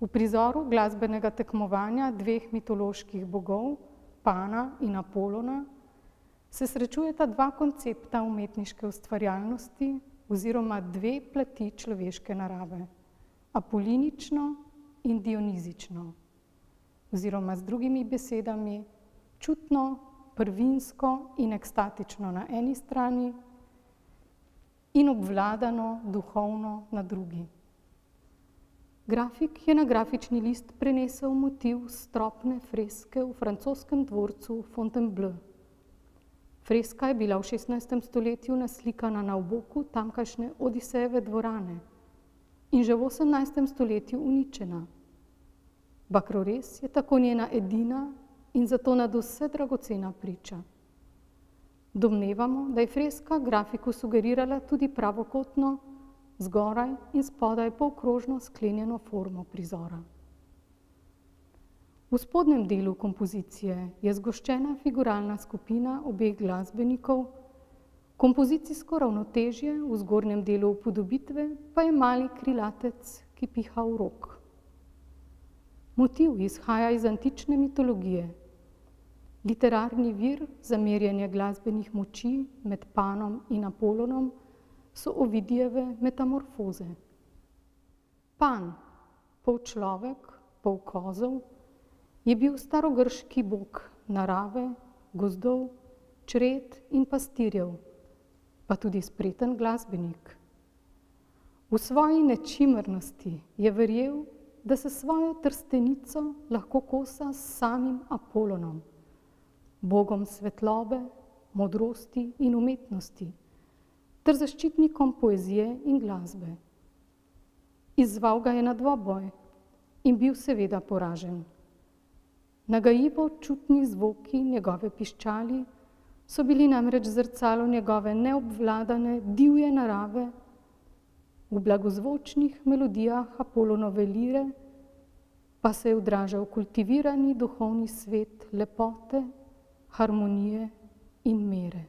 V prizoru glasbenega tekmovanja dveh mitoloških bogov, Pana in Apolona, se srečujeta dva koncepta umetniške ustvarjalnosti oziroma dve plati človeške narave, apolinično in dionizično, oziroma z drugimi besedami čutno, prvinsko in ekstatično na eni strani in obvladano, duhovno na drugi. Grafik je na grafični list prenesel motiv stropne freske v francoskem dvorcu Fontainebleau. Freska je bila v 16. stoletju naslikana na oboku tamkajšnje Odisejeve dvorane in že v 18. stoletju uničena. Bakrores je tako njena edina in zato nadvse dragocena priča. Domnevamo, da je freska grafiku sugerirala tudi pravokotno, zgoraj in spodaj polkrožno sklenjeno formo prizora. V spodnjem delu kompozicije je zgoščena figuralna skupina obeh glasbenikov, kompozicijsko ravnotežje v zgornjem delu upodobitve pa je mali krilatec, ki piha v rog. Motiv izhaja iz antične mitologije. Literarni vir za merjenje glasbenih moči med Panom in Apolonom so Ovidijeve metamorfoze. Pan, pol človek, pol kozel, je bil starogrški bog narave, gozdov, čred in pastirjev, pa tudi spreten glasbenik. V svoji nečimrnosti je verjel, da se svojo trstenico lahko kosa s samim Apolonom, bogom svetlobe, modrosti in umetnosti, ter zaščitnikom poezije in glasbe. Izzval ga je na dvoboj in bil seveda poražen. Nagajivo čutni zvoki njegove piščali so bili namreč zrcalo njegove neobvladane, divje narave, v blagozvočnih melodijah Apolonove lire pa se je odražal kultivirani duhovni svet lepote, harmonije in mere.